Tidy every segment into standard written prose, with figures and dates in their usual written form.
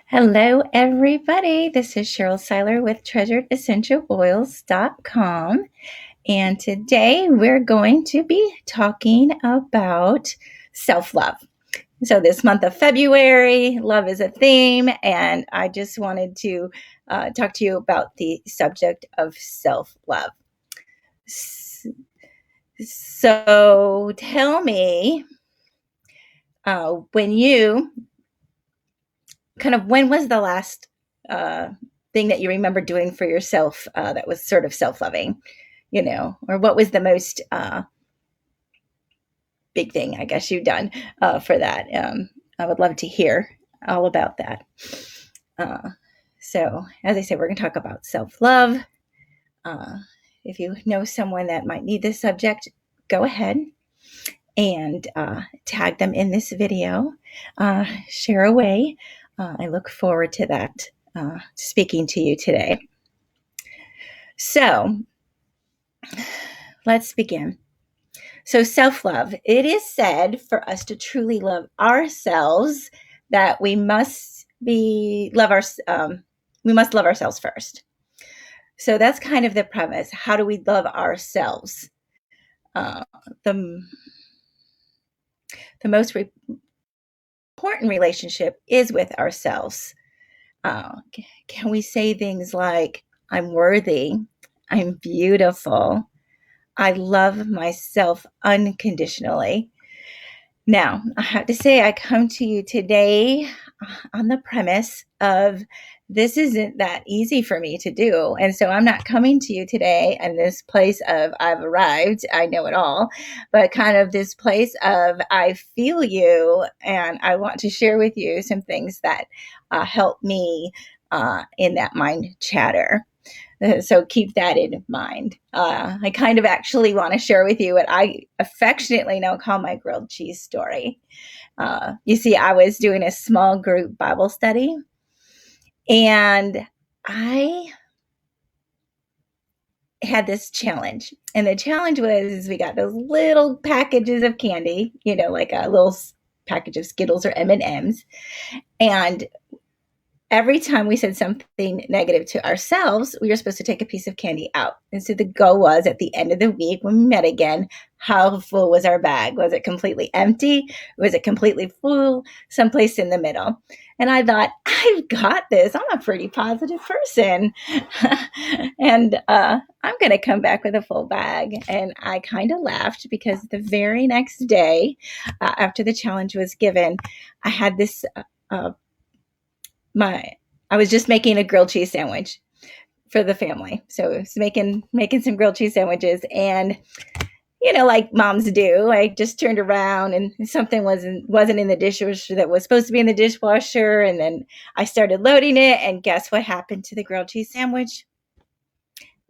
Hello, everybody. This is Cheryl Seiler with TreasuredEssentialOils.com. And today we're going to be talking about self-love. So this month of February, love is a theme, and I just wanted to talk to you about the subject of self-love. So tell me, when was the last thing that you remember doing for yourself that was sort of self-loving, or what was the most big thing, I guess, you've done for that? I would love to hear all about that. So, as I said, we're going to talk about self-love. If you know someone that might need this subject, go ahead and tag them in this video. Share away. I look forward to that, speaking to you today. So let's begin. So self-love. It is said for us to truly love ourselves that we must love ourselves first. So that's kind of the premise. How do we love ourselves? The most important relationship is with ourselves. Can we say things like, I'm worthy, I'm beautiful, I love myself unconditionally? Now, I have to say, I come to you today on the premise of this isn't that easy for me to do. And so I'm not coming to you today in this place of I've arrived, I know it all, but kind of this place of I feel you and I want to share with you some things that help me in that mind chatter. So keep that in mind. I kind of actually want to share with you what I affectionately now call my grilled cheese story. You see, I was doing a small group Bible study, and I had this challenge. And the challenge was we got those little packages of candy, like a little package of Skittles or M&Ms. And every time we said something negative to ourselves, we were supposed to take a piece of candy out. And so the goal was at the end of the week when we met again, how full was our bag? Was it completely empty? Was it completely full? Someplace in the middle. And I thought, I've got this. I'm a pretty positive person. And I'm going to come back with a full bag. And I kind of laughed because the very next day, after the challenge was given, I had this I was just making a grilled cheese sandwich for the family. So I was making some grilled cheese sandwiches, and like moms do, I just turned around and something wasn't in the dishwasher that was supposed to be in the dishwasher, and then I started loading it, and guess what happened to the grilled cheese sandwich?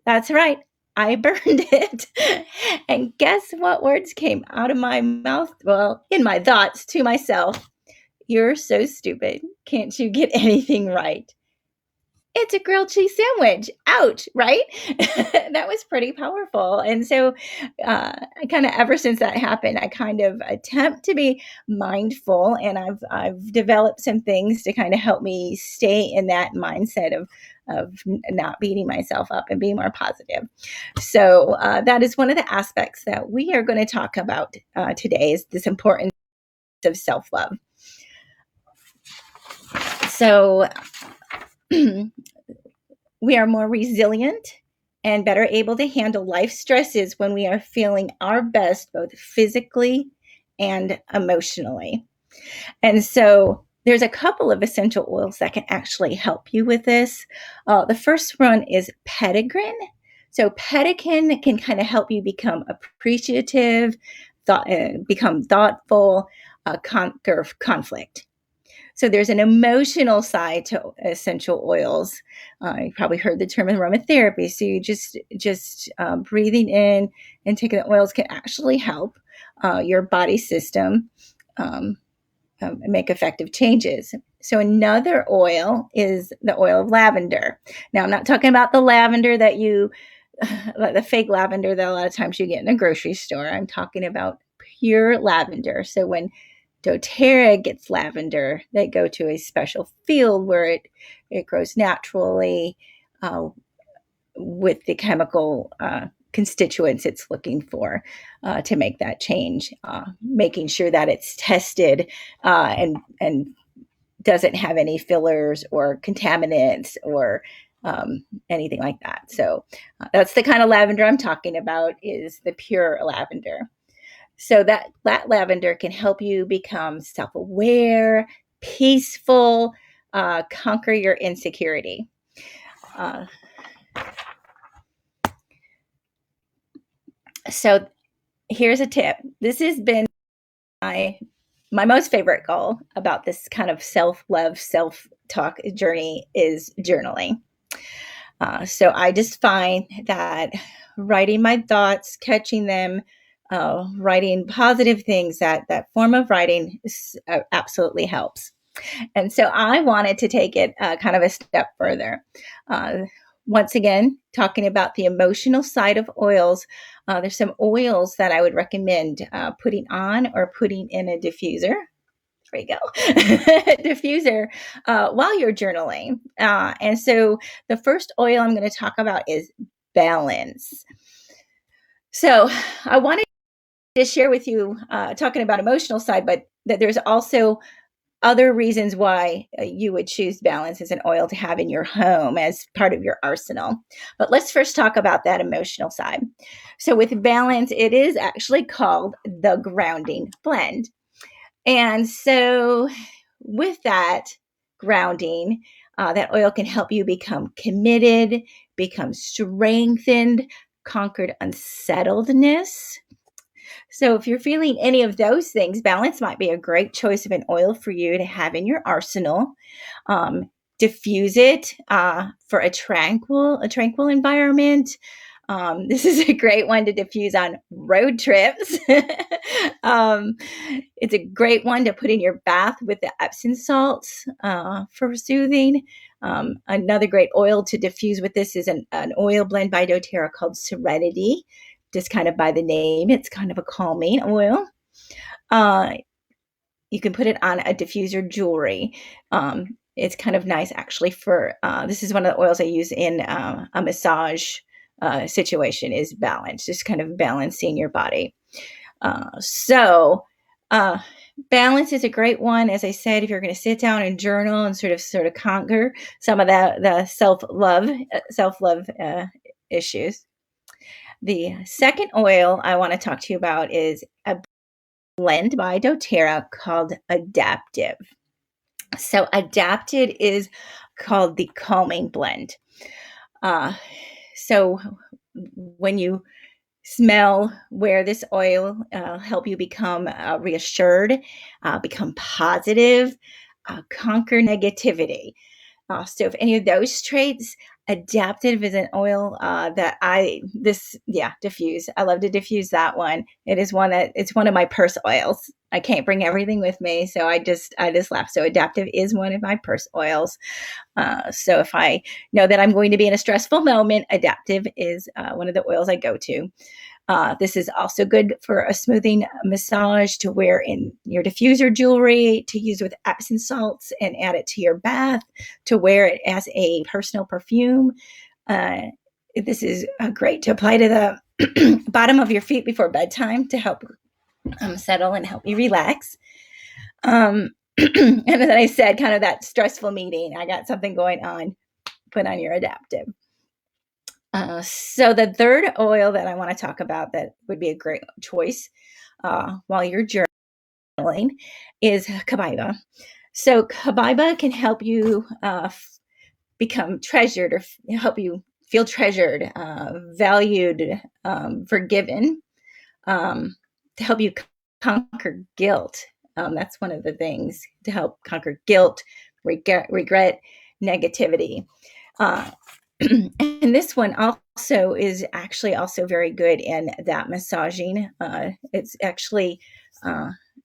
That's right. I burned it. And guess what words came out of my mouth? Well, in my thoughts to myself. You're so stupid. Can't you get anything right? It's a grilled cheese sandwich. Ouch, right? That was pretty powerful. And so I kind of, ever since that happened, I kind of attempt to be mindful, and I've developed some things to kind of help me stay in that mindset of not beating myself up and being more positive. So that is one of the aspects that we are going to talk about today, is this importance of self-love. So we are more resilient and better able to handle life stresses when we are feeling our best, both physically and emotionally. And so there's a couple of essential oils that can actually help you with this. The first one is petitgrain. So petitgrain can kind of help you become appreciative, become thoughtful, conquer conflict. So there's an emotional side to essential oils. You probably heard the term aromatherapy. So you just breathing in and taking the oils can actually help your body system make effective changes. So another oil is the oil of lavender. Now, I'm not talking about the lavender that the fake lavender that a lot of times you get in a grocery store. I'm talking about pure lavender. So when doTERRA gets lavender. They go to a special field where it grows naturally with the chemical constituents it's looking for to make that change, making sure that it's tested and doesn't have any fillers or contaminants or anything like that. So that's the kind of lavender I'm talking about, is the pure lavender. So that lavender can help you become self-aware, peaceful, conquer your insecurity. So here's a tip. This has been my most favorite goal about this kind of self-love, self-talk journey is journaling. So I just find that writing my thoughts, catching them, writing positive things, that form of writing absolutely helps. And so I wanted to take it kind of a step further. Once again, talking about the emotional side of oils, there's some oils that I would recommend putting on or putting in a diffuser. There you go. Diffuser while you're journaling. And so the first oil I'm going to talk about is balance. So I wanted to share with you, talking about emotional side, but that there's also other reasons why you would choose balance as an oil to have in your home as part of your arsenal. But let's first talk about that emotional side. So with balance, it is actually called the grounding blend. And so with that grounding, that oil can help you become committed, become strengthened, conquered unsettledness. So if you're feeling any of those things, balance might be a great choice of an oil for you to have in your arsenal. Diffuse it for a tranquil environment. This is a great one to diffuse on road trips. It's a great one to put in your bath with the Epsom salts for soothing. Another great oil to diffuse with this is an oil blend by doTERRA called Serenity. Just kind of by the name, it's kind of a calming oil. You can put it on a diffuser jewelry. It's kind of nice actually for, this is one of the oils I use in a massage situation, is balance, just kind of balancing your body. So balance is a great one. As I said, if you're going to sit down and journal and sort of conquer some of the self-love issues. The second oil I want to talk to you about is a blend by doTERRA called Adaptive. So Adapted is called the calming blend. So when you smell where this oil help you become reassured, become positive, conquer negativity. So if any of those traits, Adaptive is an oil that diffuse. I love to diffuse that one. It's one of my purse oils. I can't bring everything with me, so I just laugh. So Adaptive is one of my purse oils. So if I know that I'm going to be in a stressful moment, Adaptive is one of the oils I go to. This is also good for a smoothing massage to wear in your diffuser jewelry, to use with Epsom salts and add it to your bath, to wear it as a personal perfume. This is great to apply to the bottom of your feet before bedtime to help settle and help you relax. And as I said, kind of that stressful meeting, I got something going on, put on your Adaptive. So the third oil that I want to talk about that would be a great choice while you're journaling is Copaiba. So Copaiba can help you become treasured, or help you feel treasured, valued, forgiven, to help you conquer guilt. That's one of the things, to help conquer guilt, regret, negativity. And this one also is actually also very good in that massaging. It's actually,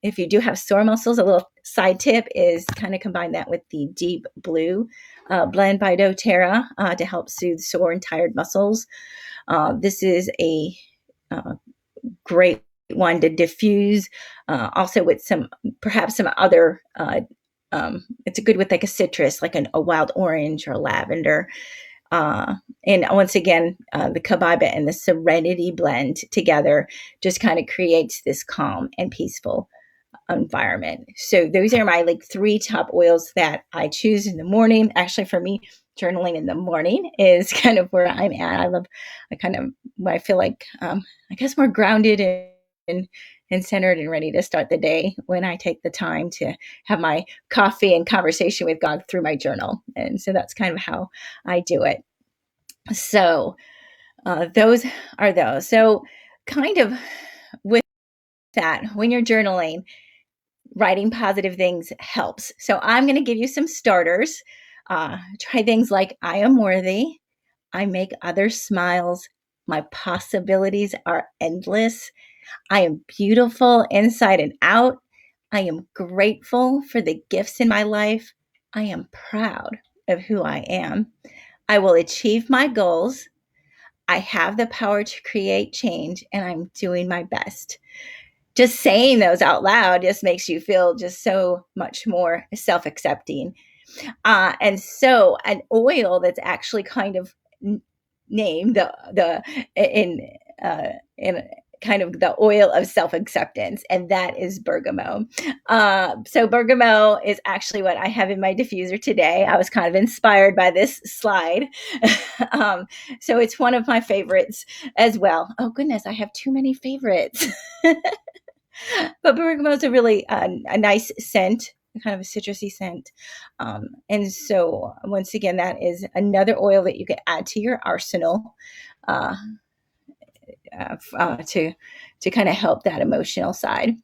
if you do have sore muscles, a little side tip is kind of combine that with the Deep Blue blend by doTERRA to help soothe sore and tired muscles. This is a great one to diffuse, also with perhaps some other. It's good with like a citrus, like a wild orange or lavender. And once again, the Kabaiba and the Serenity blend together just kind of creates this calm and peaceful environment. So those are my like 3 top oils that I choose in the morning. Actually, for me, journaling in the morning is kind of where I'm at. I feel like, I guess more grounded and centered and ready to start the day when I take the time to have my coffee and conversation with God through my journal. And so that's kind of how I do it. So those are those. So kind of with that, when you're journaling, writing positive things helps. So I'm going to give you some starters. Try things like I am worthy. I make others smiles. My possibilities are endless. I am beautiful inside and out. I am grateful for the gifts in my life. I am proud of who I am. I will achieve my goals. I have the power to create change, and I'm doing my best. Just saying those out loud just makes you feel just so much more self-accepting. And so an oil that's actually kind of named in kind of the oil of self-acceptance, and that is bergamot. So bergamot is actually what I have in my diffuser today. I was kind of inspired by this slide. So it's one of my favorites as well. Oh goodness, I have too many favorites. But bergamot is a really a nice scent, kind of a citrusy scent. And so once again, that is another oil that you can add to your arsenal uh, to kind of help that emotional side.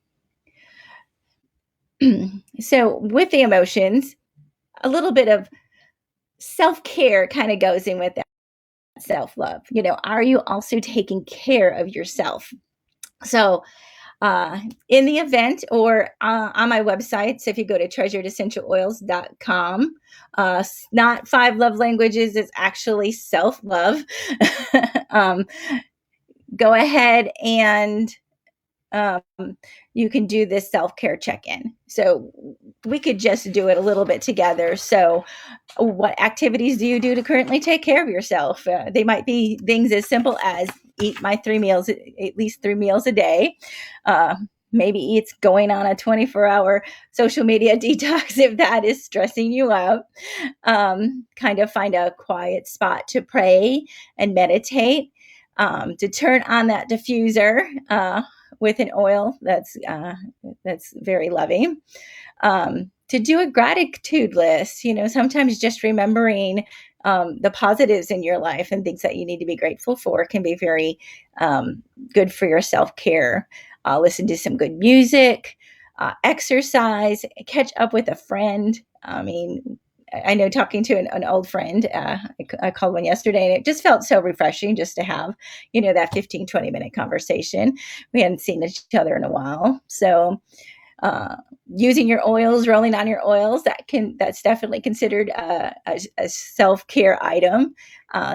So with the emotions, a little bit of self-care kind of goes in with that self-love. Are you also taking care of yourself? So in the event or on my website. So if you go to treasuredessentialoils.com, not 5 love languages, it's actually self-love. Go ahead and you can do this self-care check-in. So we could just do it a little bit together. So what activities do you do to currently take care of yourself? They might be things as simple as eat my 3 meals, at least 3 meals a day. Maybe it's going on a 24-hour social media detox if that is stressing you out. Kind of find a quiet spot to pray and meditate. To turn on that diffuser with an oil that's very loving. To do a gratitude list, sometimes just remembering the positives in your life and things that you need to be grateful for can be very good for your self-care. Listen to some good music, exercise, catch up with a friend. I know talking to an old friend, I called one yesterday, and it just felt so refreshing just to have, that 15, 20-minute conversation. We hadn't seen each other in a while. So using your oils, rolling on your oils, that's definitely considered a self-care item.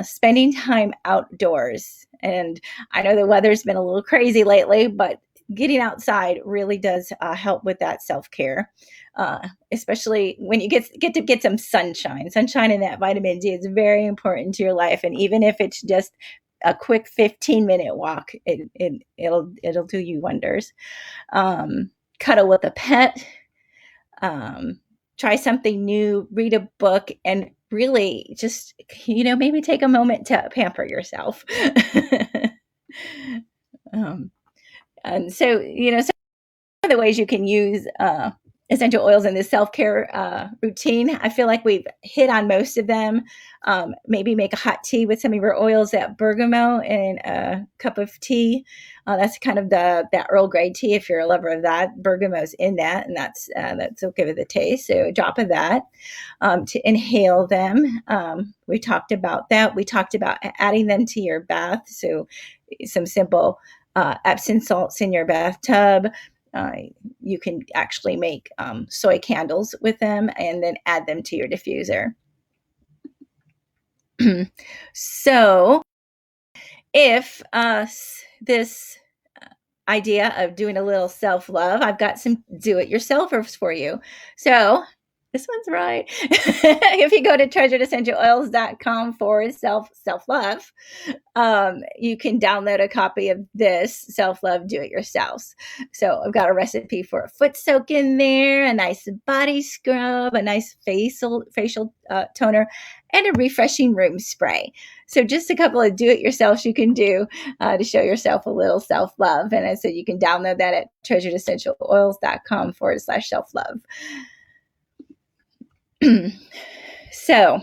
Spending time outdoors. And I know the weather's been a little crazy lately, but getting outside really does help with that self-care. Especially when you get some sunshine. Sunshine and that vitamin D is very important to your life. And even if it's just a quick 15-minute walk, it'll do you wonders. Cuddle with a pet. Try something new, read a book, and really just, maybe take a moment to pamper yourself. And so, some of the ways you can use essential oils in this self-care routine, I feel like we've hit on most of them. Maybe make a hot tea with some of your oils, that bergamot and a cup of tea. That's kind of that Earl Grey tea. If you're a lover of that, bergamot's in that, and that's okay with the taste. So a drop of that to inhale them. We talked about that. We talked about adding them to your bath. So some simple Epsom salts in your bathtub. You can actually make soy candles with them and then add them to your diffuser. So if this idea of doing a little self-love, I've got some do-it-yourselfers for you. So this one's right. If you go to treasuredessentialoils.com/self-love, you can download a copy of this self-love do-it-yourself. So I've got a recipe for a foot soak in there, a nice body scrub, a nice facial toner, and a refreshing room spray. So just a couple of do-it-yourselfs you can do to show yourself a little self-love. And so you can download that at treasuredessentialoils.com/self-love. So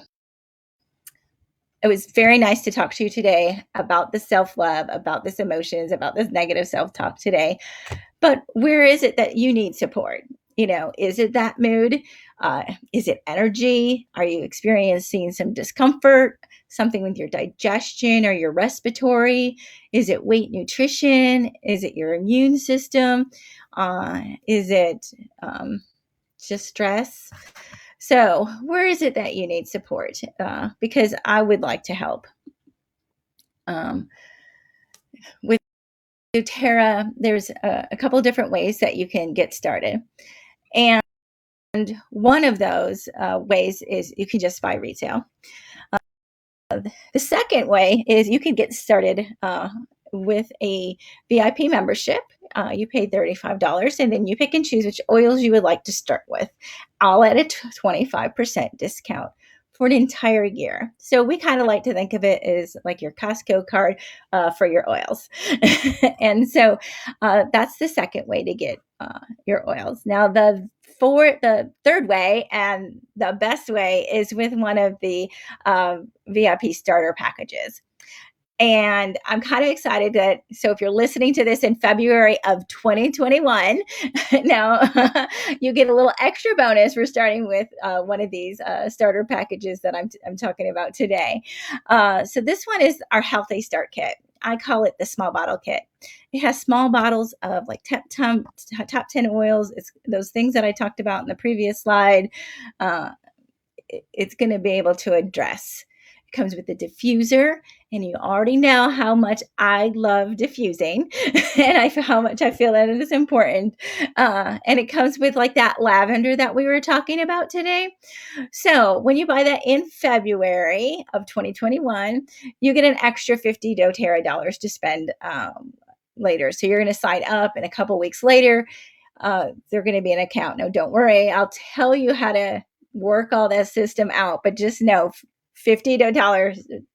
it was very nice to talk to you today about the self-love, about this emotions, about this negative self-talk today. But where is it that you need support? Is it that mood? Is it energy? Are you experiencing some discomfort, something with your digestion or your respiratory? Is it weight nutrition? Is it your immune system? Is it just stress? So where is it that you need support? Because I would like to help. With doTERRA, there's a couple of different ways that you can get started. And one of those ways is you can just buy retail. The second way is you can get started with a VIP membership. You pay $35, and then you pick and choose which oils you would like to start with, all at a 25% discount for an entire year. So we kind of like to think of it as like your Costco card for your oils. And so that's the second way to get your oils. Now, the third way and the best way is with one of the VIP starter packages. And I'm kind of excited so if you're listening to this in February of 2021, now you get a little extra bonus for starting with one of these starter packages that I'm talking about today. So this one is our Healthy Start Kit. I call it the small bottle kit. It has small bottles of like top 10 oils. It's those things that I talked about in the previous slide. It's going to be able to address. It comes with a diffuser, and you already know how much I love diffusing and how much I feel that it is important. And it comes with like that lavender that we were talking about today. So when you buy that in February of 2021, you get an extra $50 doTERRA to spend later. So you're going to sign up, and a couple weeks later, they're going to be an account. No, don't worry. I'll tell you how to work all that system out, but just know $50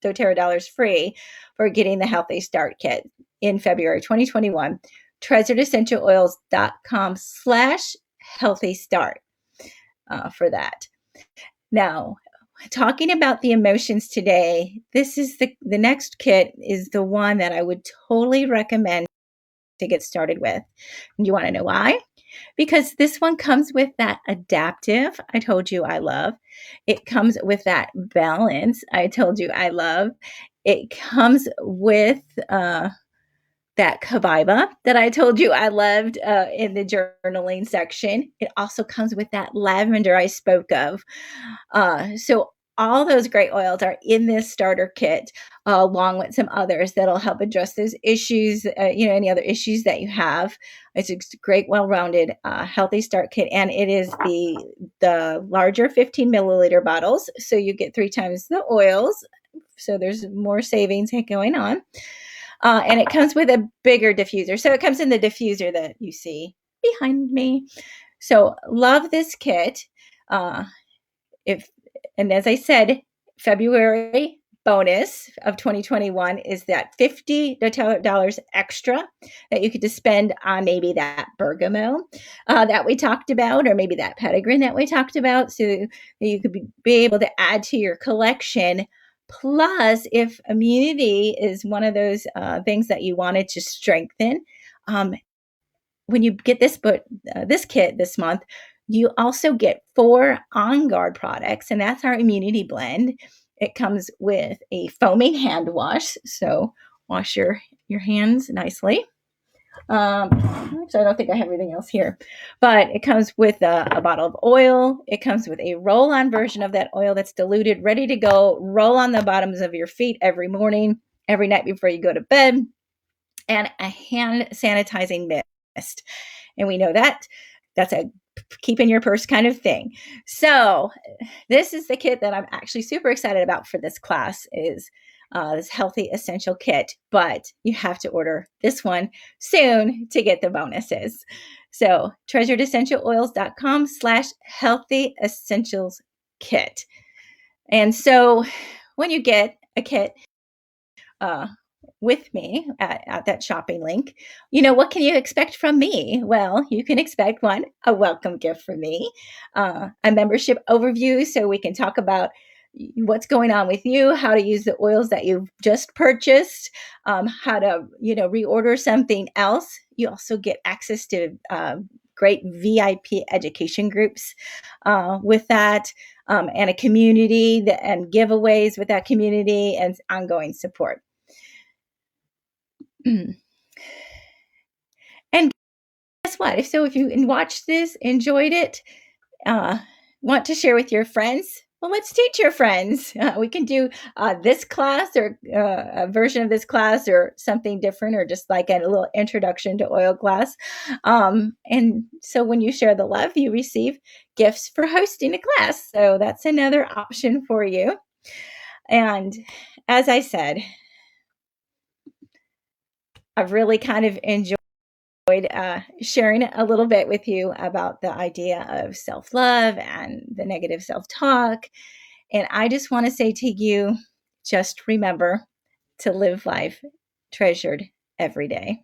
doTERRA free for getting the Healthy Start Kit in February 2021. treasuredessentialoils.com/healthy start for that. Now, talking about the emotions today, this is the next kit is the one that I would totally recommend to get started with. And you want to know why? Because this one comes with that adaptive I told you I love. It comes with that balance I told you I love. It comes with that kaviba that I told you I loved in the journaling section. It also comes with that lavender I spoke of. So all those great oils are in this starter kit, along with some others that'll help address those issues, any other issues that you have. It's a great, well-rounded, healthy start kit, and it is the larger 15 milliliter bottles, so you get 3 times the oils, so there's more savings going on. And it comes with a bigger diffuser. So it comes in the diffuser that you see behind me. So love this kit. And as I said, February bonus of 2021 is that $50 extra that you could just spend on maybe that bergamot that we talked about, or maybe that petitgrain that we talked about, so that you could be able to add to your collection. Plus, if immunity is one of those things that you wanted to strengthen, when you get this kit this month, you also get 4 On Guard products, and that's our immunity blend. It comes with a foaming hand wash, so wash your hands nicely. Actually, I don't think I have everything else here, but it comes with a bottle of oil. It comes with a roll-on version of that oil that's diluted, ready to go. Roll on the bottoms of your feet every morning, every night before you go to bed. and a hand sanitizing mist. And we know that that's a keep in your purse kind of thing. So this is the kit that I'm actually super excited about for this class is this healthy essential kit, but you have to order this one soon to get the bonuses. So treasuredessentialoils.com/healthy essentials kit. And so when you get a kit, with me at that shopping link, what can you expect from me? Well, you can expect a welcome gift from me, a membership overview so we can talk about what's going on with you, how to use the oils that you've just purchased, how to, reorder something else. You also get access to great VIP education groups with that, and a community and giveaways with that community and ongoing support. And guess what? If you watched this, enjoyed it, want to share with your friends, well, let's teach your friends. We can do this class or a version of this class or something different, or just like a little introduction to oil class. And so when you share the love, you receive gifts for hosting a class. So that's another option for you. And as I said, I've really kind of enjoyed sharing a little bit with you about the idea of self-love and the negative self-talk. And I just want to say to you, just remember to live life treasured every day.